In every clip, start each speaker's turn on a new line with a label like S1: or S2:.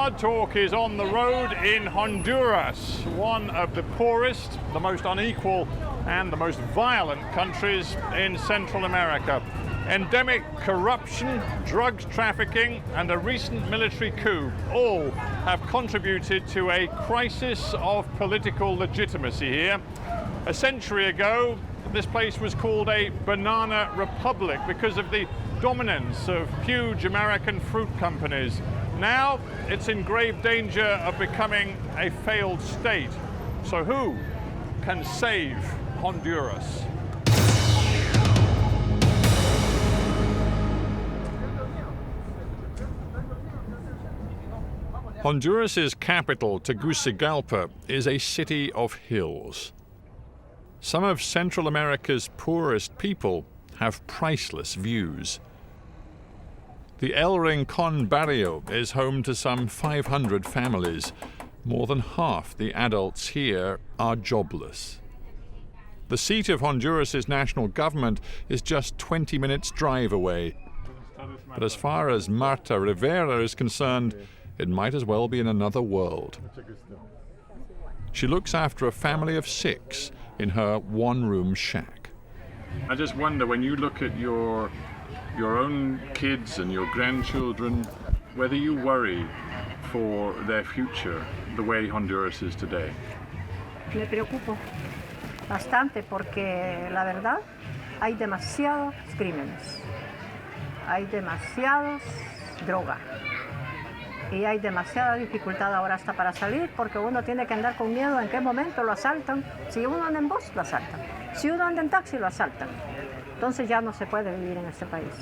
S1: Hard Talk is on the road in Honduras, one of the poorest, the most unequal, and the most violent countries in Central America. Endemic corruption, drugs trafficking, and a recent military coup all have contributed to a crisis of political legitimacy here. A century ago, this place was called a banana republic because of the dominance of huge American fruit companies. Now it's in grave danger of becoming a failed state. So who can save Honduras? Honduras's capital, Tegucigalpa, is a city of hills. Some of Central America's poorest people have priceless views. The El Rincón barrio is home to some 500 families. More than half the adults here are jobless. The seat of Honduras's national government is just 20 minutes' drive away. But as far as Marta Rivera is concerned, it might as well be in another world. She looks after a family of 6 in her one-room shack. I just wonder, when you look at your own kids and your grandchildren, whether you worry for their future the way Honduras is today.
S2: Me preocupo bastante porque la verdad hay demasiados crímenes, hay demasiados drogas y hay demasiada dificultad ahora hasta para salir porque uno tiene que andar con miedo en qué momento lo asaltan. Si uno anda en bus, lo asaltan. Si uno anda en taxi, lo asaltan. Entonces ya no se puede vivir en este país.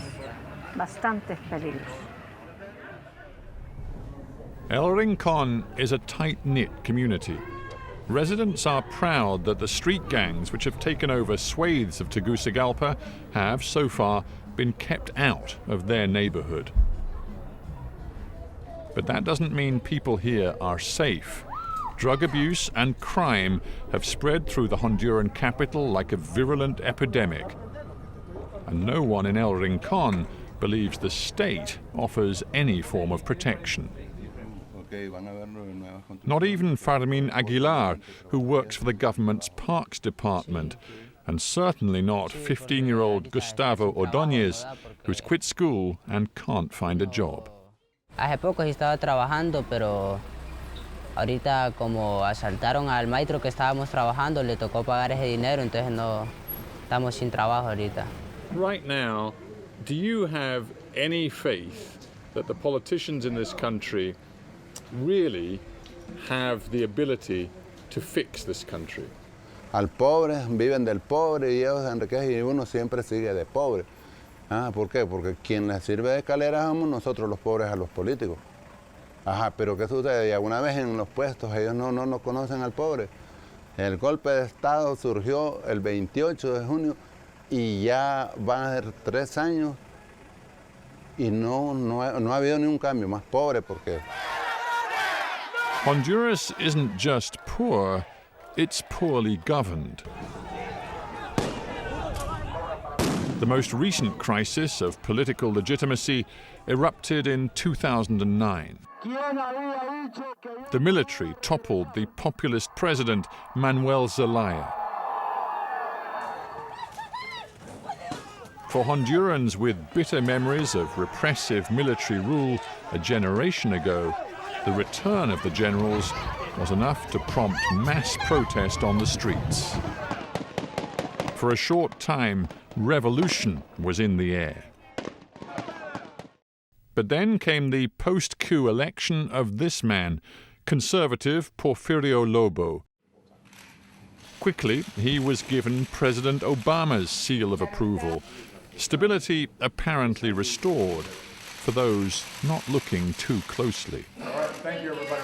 S2: Bastantes peligros.
S1: El Rincón is a tight-knit community. Residents are proud that the street gangs which have taken over swathes of Tegucigalpa have, so far, been kept out of their neighbourhood. But that doesn't mean people here are safe. Drug abuse and crime have spread through the Honduran capital like a virulent epidemic. And no one in El Rincón believes the state offers any form of protection. Not even Fermin Aguilar, who works for the government's Parks Department, and certainly not 15-year-old Gustavo Ordóñez, who's quit school and can't find a job.
S3: Hace poco sí estaba trabajando, pero ahorita como asaltaron al maestro que estábamos trabajando, le tocó pagar ese dinero, entonces no estamos sin trabajo ahorita.
S1: Right now, do you have any faith that the politicians in this country really have the ability to fix this country?
S4: Al pobre, viven del pobre y ellos se enriquecen y uno siempre sigue de pobre. ¿Por qué? Porque quien les sirve de escalera somos nosotros los pobres a los políticos. Pero ¿qué sucede? Y alguna vez en los puestos ellos no conocen al pobre. El golpe de Estado surgió el 28 de junio y ya van a ser 3 años y no ha habido ni un cambio, más pobre porque...
S1: Honduras isn't just poor, it's poorly governed. The most recent crisis of political legitimacy erupted in 2009. The military toppled the populist president, Manuel Zelaya. For Hondurans with bitter memories of repressive military rule a generation ago, the return of the generals was enough to prompt mass protest on the streets. For a short time, revolution was in the air. But then came the post-coup election of this man, conservative Porfirio Lobo. Quickly, he was given President Obama's seal of approval, stability apparently restored for those not looking too closely.
S5: All right, thank you, everybody.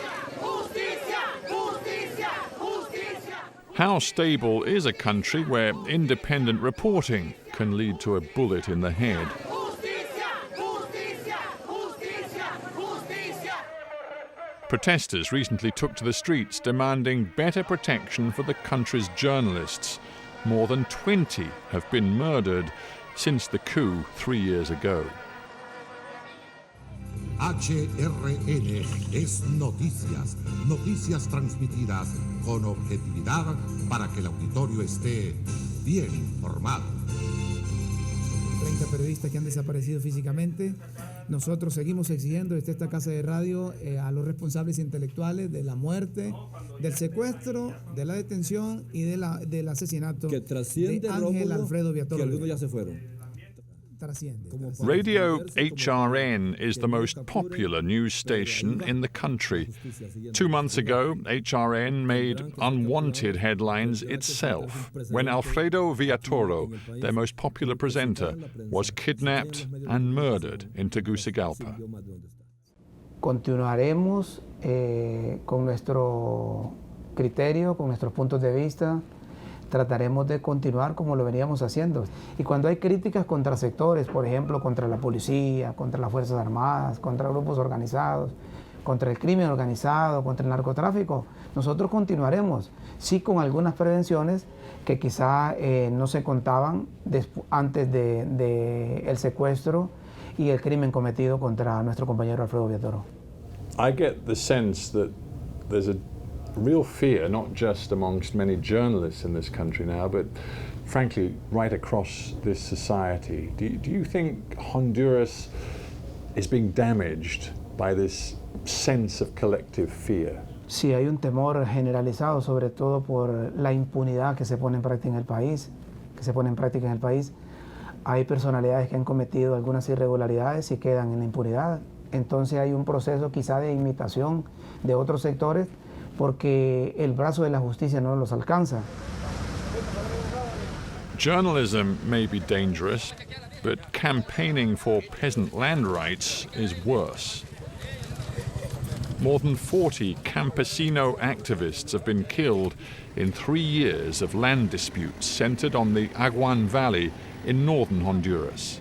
S1: How stable is a country where independent reporting can lead to a bullet in the head? Protesters recently took to the streets demanding better protection for the country's journalists. More than 20 have been murdered since the coup 3 years ago.
S5: HRN es noticias, noticias transmitidas con objetividad para que el auditorio esté bien informado.
S6: 30 periodistas que han desaparecido físicamente. Nosotros seguimos exigiendo desde esta casa de radio a los responsables intelectuales de la muerte, del secuestro, de la detención y del asesinato
S7: que trasciende
S6: de Ángel Alfredo Viator.
S7: Que algunos ya se fueron.
S1: Radio HRN is the most popular news station in the country. 2 months ago, HRN made unwanted headlines itself when Alfredo Villatoro, their most popular presenter, was kidnapped and murdered in Tegucigalpa.
S6: Continuaremos con nuestro criterio, con nuestros puntos de vista. Trataremos de continuar como lo veníamos haciendo. Y cuando hay críticas contra sectores, por ejemplo, contra la policía, contra las Fuerzas Armadas, contra grupos organizados, contra el crimen organizado, contra el narcotráfico, nosotros continuaremos, sí con algunas prevenciones que quizá no se contaban antes del secuestro y el crimen cometido contra nuestro compañero Alfredo Viatoro.
S1: I get the sense that there's a real fear, not just amongst many journalists in this country now, but frankly, right across this society. Do you think Honduras is being damaged by this sense of collective fear?
S6: Sí, hay un temor generalizado, sobre todo por la impunidad que se pone en práctica en el país, Hay personalidades que han cometido algunas irregularidades y quedan en la impunidad. Entonces hay un proceso quizá de imitación de otros sectores, porque el brazo de la justicia no los alcanza.
S1: Journalism may be dangerous, but campaigning for peasant land rights is worse. More than 40 campesino activists have been killed in 3 years of land disputes centered on the Aguan Valley in northern Honduras.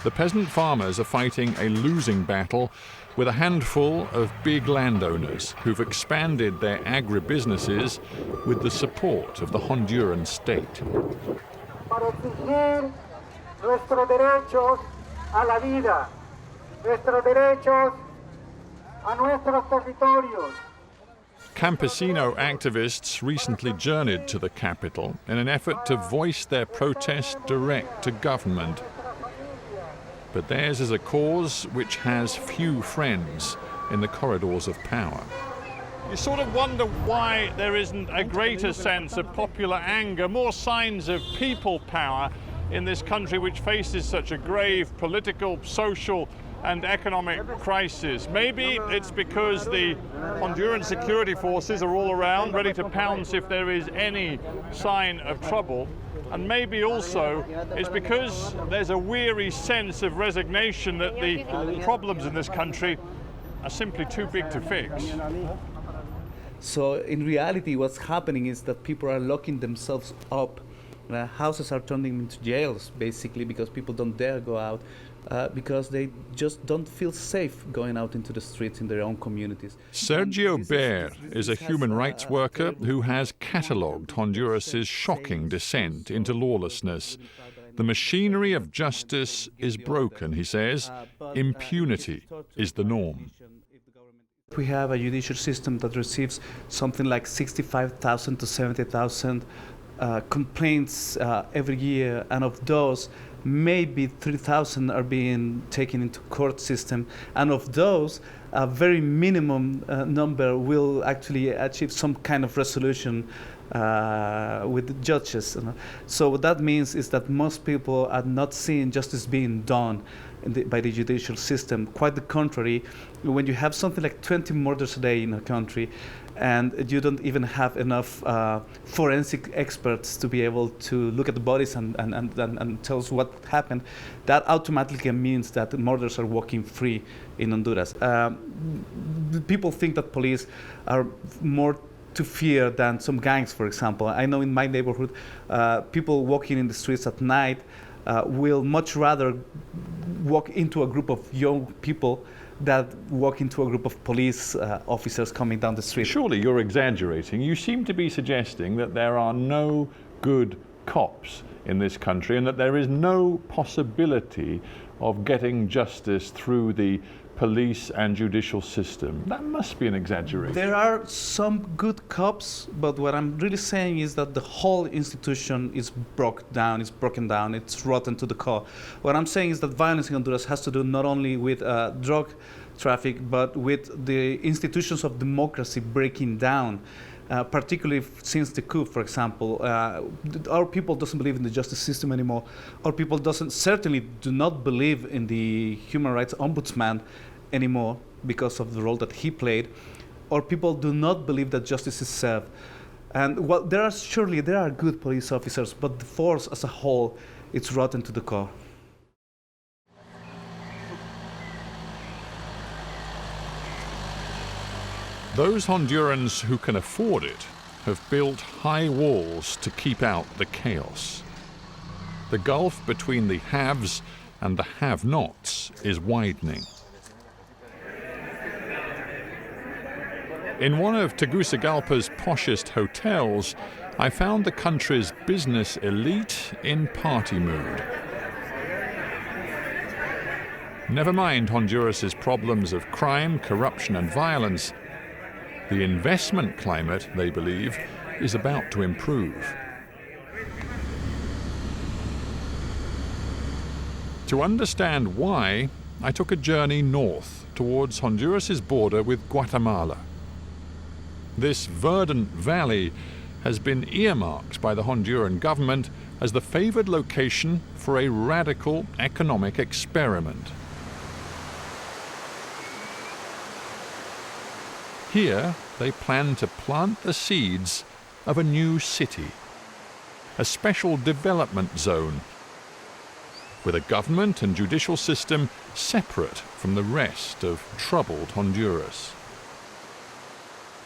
S1: The peasant farmers are fighting a losing battle with a handful of big landowners who've expanded their agribusinesses with the support of the Honduran state.
S8: Para exigir nuestros derechos a la vida, nuestros derechos a nuestros territorios.
S1: Campesino activists recently journeyed to the capital in an effort to voice their protest direct to government. But theirs is a cause which has few friends in the corridors of power.
S9: You sort of wonder why there isn't a greater sense of popular anger, more signs of people power in this country which faces such a grave political, social and economic crisis. Maybe it's because the Honduran security forces are all around, ready to pounce if there is any sign of trouble. And maybe also it's because there's a weary sense of resignation that the problems in this country are simply too big to fix.
S10: So in reality, what's happening is that people are locking themselves up. Houses are turning into jails, basically, because people don't dare go out, because they just don't feel safe going out into the streets in their own communities.
S1: Sergio Baer is a human rights worker who has catalogued Honduras's shocking descent into lawlessness. The machinery of justice is broken, he says. Impunity is the norm.
S10: We have a judicial system that receives something like 65,000 to 70,000 complaints every year, and of those, maybe 3,000 are being taken into court system, and of those, a very minimum number will actually achieve some kind of resolution with the judges. So what that means is that most people are not seeing justice being done by the judicial system. Quite the contrary, when you have something like 20 murders a day in a country, and you don't even have enough forensic experts to be able to look at the bodies and tell us what happened, that automatically means that the murders are walking free in Honduras. People think that police are more to fear than some gangs, for example. I know in my neighborhood, people walking in the streets at night will much rather walk into a group of young people that walk into a group of police officers coming down the street.
S1: Surely you're exaggerating. You seem to be suggesting that there are no good cops in this country and that there is no possibility of getting justice through the police and judicial system. That must be an exaggeration.
S10: There are some good cops, but what I'm really saying is that the whole institution is broken down, it's rotten to the core. What I'm saying is that violence in Honduras has to do not only with drug traffic, but with the institutions of democracy breaking down. Particularly since the coup, for example, our people doesn't believe in the justice system anymore. Our people certainly do not believe in the human rights ombudsman anymore because of the role that he played. Our people do not believe that justice is served. And while there are good police officers, but the force as a whole, it's rotten to the core.
S1: Those Hondurans who can afford it have built high walls to keep out the chaos. The gulf between the haves and the have-nots is widening. In one of Tegucigalpa's poshest hotels, I found the country's business elite in party mood. Never mind Honduras's problems of crime, corruption and violence. The investment climate, they believe, is about to improve. To understand why, I took a journey north towards Honduras's border with Guatemala. This verdant valley has been earmarked by the Honduran government as the favored location for a radical economic experiment. Here, they plan to plant the seeds of a new city, a special development zone, with a government and judicial system separate from the rest of troubled Honduras.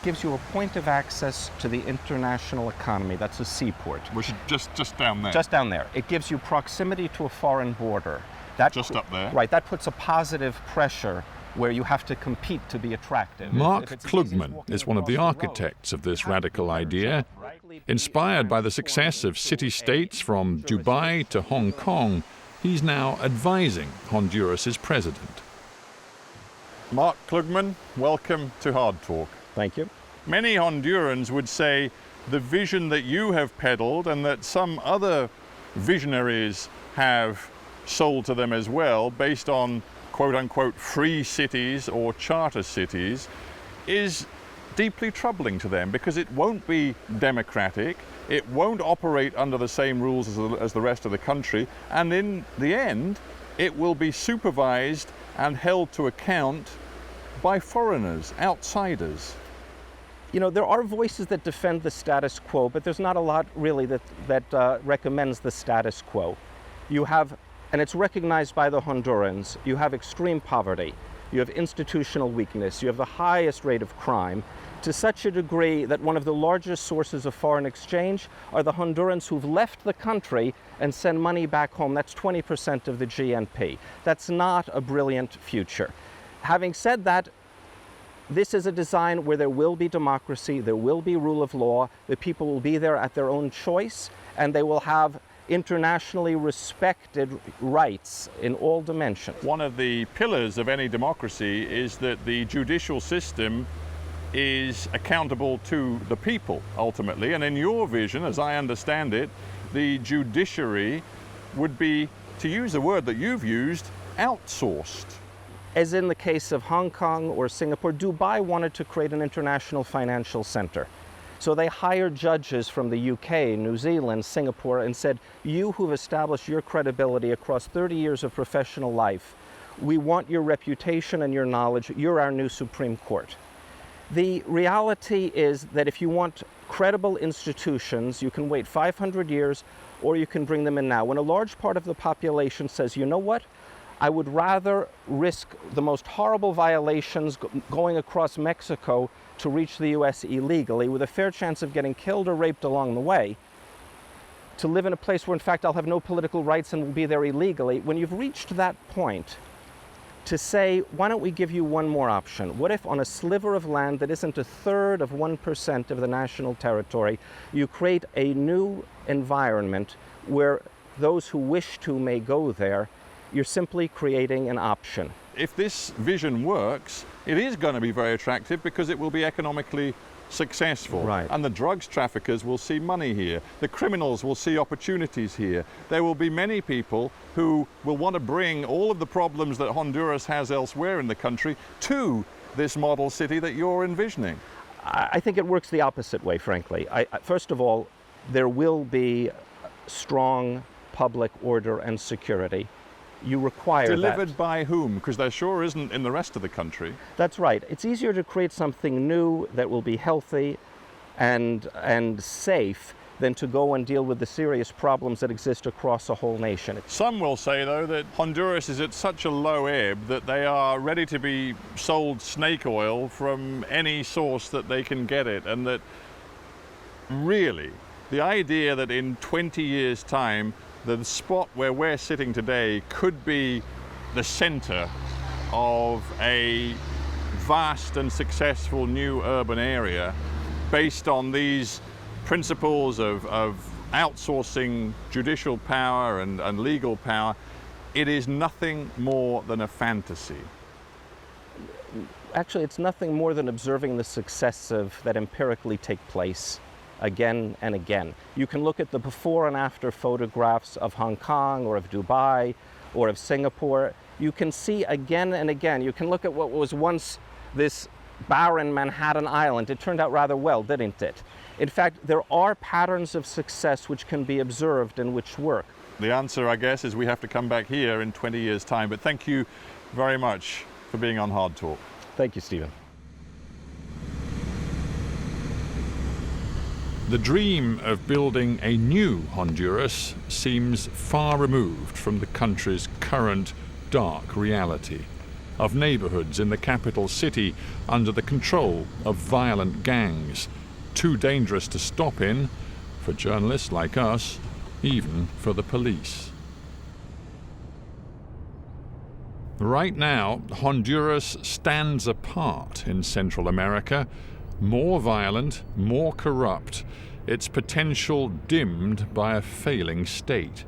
S7: Gives you a point of access to the international economy. That's a seaport.
S1: Which is just down there.
S7: Just down there. It gives you proximity to a foreign border. That
S1: just up there.
S7: Right, that puts a positive pressure where you have to compete to be attractive.
S1: Mark Klugman is one of the architects of this radical idea. Inspired by the success of city-states from Dubai to Hong Kong, he's now advising Honduras's president. Mark Klugman, welcome to Hard Talk.
S7: Thank you.
S1: Many Hondurans would say the vision that you have peddled and that some other visionaries have sold to them as well, based on quote-unquote free cities or charter cities, is deeply troubling to them because it won't be democratic, it won't operate under the same rules as the rest of the country, and in the end it will be supervised and held to account by foreigners, outsiders.
S7: You know, there are voices that defend the status quo, but there's not a lot really that recommends the status quo. You have, and it's recognized by the Hondurans, you have extreme poverty, you have institutional weakness, you have the highest rate of crime, to such a degree that one of the largest sources of foreign exchange are the Hondurans who've left the country and send money back home. That's 20% of the GNP. That's not a brilliant future. Having said that, this is a design where there will be democracy, there will be rule of law, the people will be there at their own choice, and they will have internationally respected rights in all dimensions.
S1: One of the pillars of any democracy is that the judicial system is accountable to the people, ultimately. And in your vision, as I understand it, the judiciary would be, to use a word that you've used, outsourced.
S7: As in the case of Hong Kong or Singapore, Dubai wanted to create an international financial center. So they hired judges from the UK, New Zealand, Singapore, and said, you who've established your credibility across 30 years of professional life, we want your reputation and your knowledge. You're our new Supreme Court. The reality is that if you want credible institutions, you can wait 500 years or you can bring them in now. When a large part of the population says, you know what, I would rather risk the most horrible violations going across Mexico to reach the US illegally with a fair chance of getting killed or raped along the way, to live in a place where in fact I'll have no political rights and will be there illegally. When you've reached that point, to say, why don't we give you one more option? What if on a sliver of land that isn't a third of 1% of the national territory, you create a new environment where those who wish to may go there? You're simply creating an option.
S1: If this vision works, it is going to be very attractive because it will be economically successful.
S7: Right.
S1: And the drugs traffickers will see money here. The criminals will see opportunities here. There will be many people who will want to bring all of the problems that Honduras has elsewhere in the country to this model city that you're envisioning.
S7: I think it works the opposite way, frankly. First of all, there will be strong public order and security. You require
S1: Delivered
S7: that.
S1: by whom? Because there sure isn't in the rest of the country.
S7: That's right. It's easier to create something new that will be healthy and safe than to go and deal with the serious problems that exist across a whole nation.
S1: Some will say, though, that Honduras is at such a low ebb that they are ready to be sold snake oil from any source that they can get it, and that really the idea that in 20 years' time the spot where we're sitting today could be the center of a vast and successful new urban area based on these principles of outsourcing judicial power and legal power, it is nothing more than a fantasy.
S7: Actually, it's nothing more than observing the successes that empirically take place again and again. You can look at the before and after photographs of Hong Kong or of Dubai or of Singapore. You can see again and again. You can look at what was once this barren Manhattan Island. It turned out rather well, didn't it? In fact, there are patterns of success which can be observed and which work.
S1: The answer, I guess, is we have to come back here in 20 years' time. But thank you very much for being on Hard Talk.
S7: Thank you, Stephen.
S1: The dream of building a new Honduras seems far removed from the country's current dark reality of neighbourhoods in the capital city under the control of violent gangs, too dangerous to stop in for journalists like us, even for the police. Right now, Honduras stands apart in Central America, more violent, more corrupt, its potential dimmed by a failing state.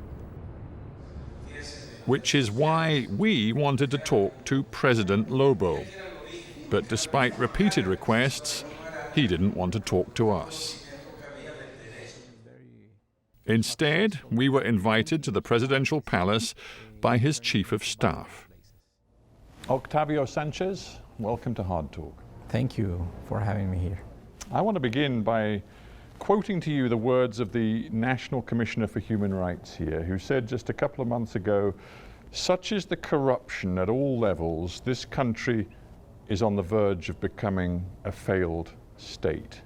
S1: Which is why we wanted to talk to President Lobo. But despite repeated requests, he didn't want to talk to us. Instead, we were invited to the presidential palace by his chief of staff. Octavio Sanchez, welcome to Hard Talk.
S11: Thank you for having me here.
S1: I want to begin by quoting to you the words of the National Commissioner for Human Rights here, who said just a couple of months ago, "Such is the corruption at all levels, this country is on the verge of becoming a failed state."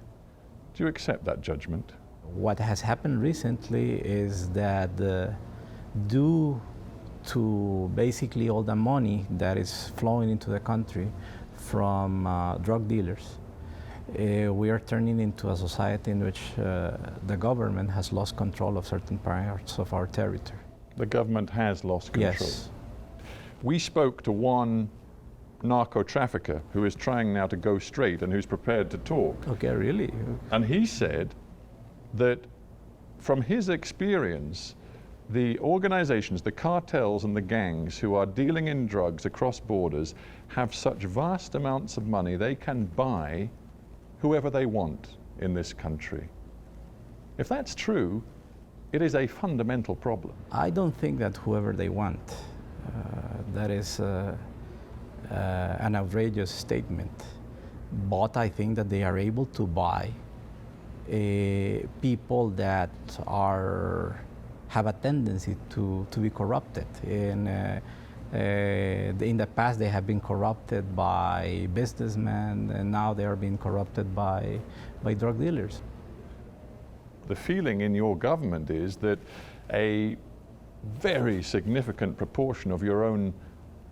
S1: Do you accept that judgment?
S11: What has happened recently is that due to basically all the money that is flowing into the country from drug dealers, we are turning into a society in which the government has lost control of certain parts of our territory.
S1: The government has lost control.
S11: Yes.
S1: We spoke to one narco trafficker who is trying now to go straight and who's prepared to talk.
S11: Okay, really?
S1: And he said that from his experience, the organizations, the cartels and the gangs who are dealing in drugs across borders have such vast amounts of money they can buy whoever they want in this country. If that's true, it is a fundamental problem.
S11: I don't think that whoever they want, that is an outrageous statement. But I think that they are able to buy people that have a tendency to be corrupted. In the past, they have been corrupted by businessmen, and now they are being corrupted by drug dealers.
S1: The feeling in your government is that a very significant proportion of your own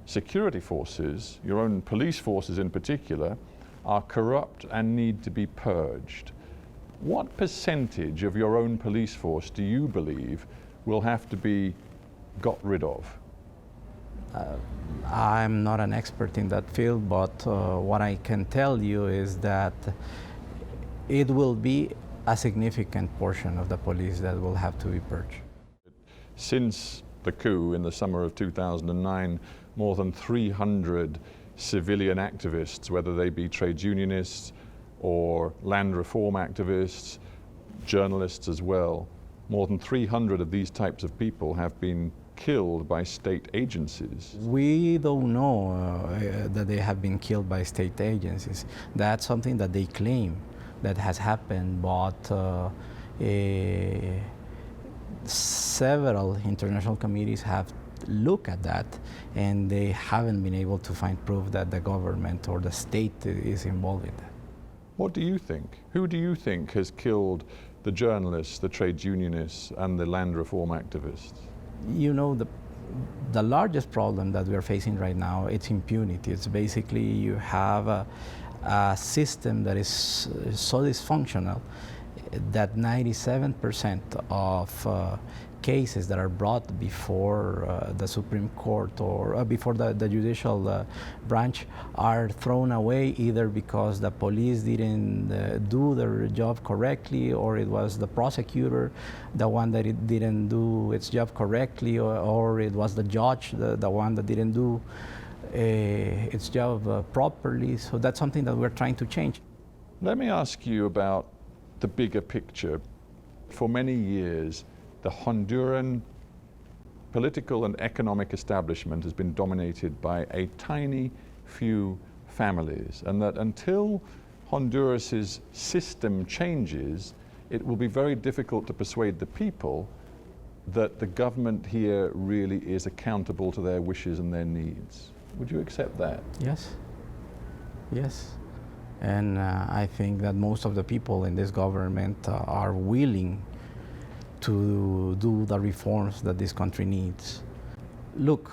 S1: security forces, your own police forces in particular, are corrupt and need to be purged. What percentage of your own police force do you believe will have to be got rid of?
S11: I'm not an expert in that field, but what I can tell you is that it will be a significant portion of the police that will have to be purged.
S1: Since the coup in the summer of 2009, more than 300 civilian activists, whether they be trades unionists or land reform activists, journalists as well, more than 300 of these types of people have been killed by state agencies.
S11: We don't know that they have been killed by state agencies. That's something that they claim that has happened, but several international committees have looked at that, and they haven't been able to find proof that the government or the state is involved in that.
S1: What do you think? Who do you think has killed the journalists, the trades unionists, and the land reform activists?
S11: You know, the largest problem that we're facing right now, it's impunity. It's basically you have a system that is so dysfunctional that 97% of cases that are brought before the Supreme Court or before the judicial branch are thrown away, either because the police didn't do their job correctly, or it was the prosecutor, the one that it didn't do its job correctly, or it was the judge, the one that didn't do its job properly. So that's something that we're trying to change.
S1: Let me ask you about the bigger picture. For many years, the Honduran political and economic establishment has been dominated by a tiny few families, and that until Honduras's system changes, it will be very difficult to persuade the people that the government here really is accountable to their wishes and their needs. Would you accept that?
S11: Yes. Yes. And I think that most of the people in this government are willing to do the reforms that this country needs. Look,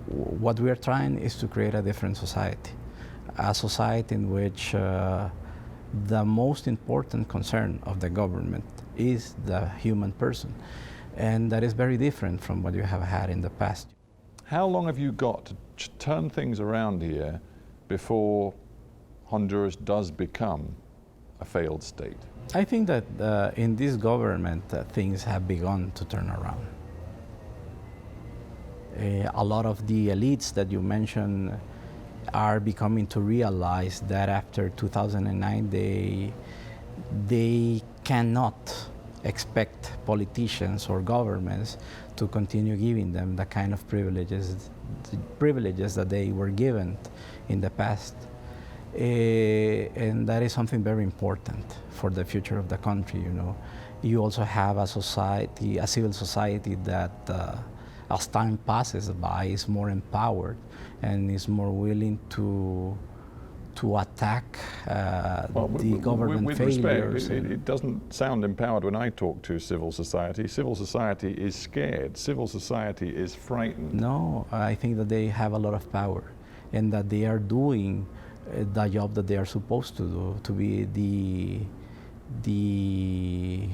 S11: what we are trying is to create a different society, a society in which the most important concern of the government is the human person. And that is very different from what you have had in the past.
S1: How long have you got to turn things around here before Honduras does become a failed state?
S11: I think that in this government, things have begun to turn around. A lot of the elites that you mentioned are becoming to realize that after 2009, they cannot expect politicians or governments to continue giving them the kind of privileges that they were given in the past. And that is something very important for the future of the country, you know. You also have a society, a civil society that as time passes by is more empowered and is more willing to attack the government
S1: with
S11: failures.
S1: Respect, it doesn't sound empowered when I talk to civil society. Civil society is scared. Civil society is frightened.
S11: No, I think that they have a lot of power and that they are doing the job that they are supposed to do, to be the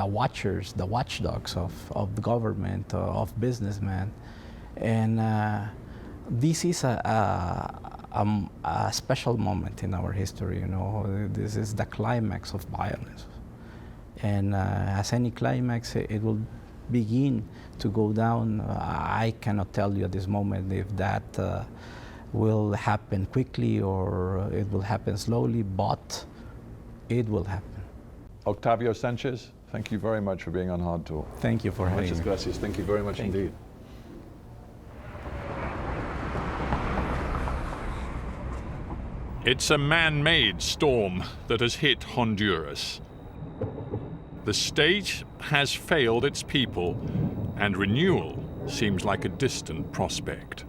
S11: watchers, the watchdogs of the government, of businessmen. And this is a special moment in our history, you know. This is the climax of violence. And as any climax, it will begin to go down. I cannot tell you at this moment if that will happen quickly or it will happen slowly, but it will happen.
S1: Octavio Sanchez, thank you very much for being on Hard Talk.
S11: Thank you for having me.
S1: Muchas gracias. Thank you very much indeed. It's a man-made storm that has hit Honduras. The state has failed its people, and renewal seems like a distant prospect.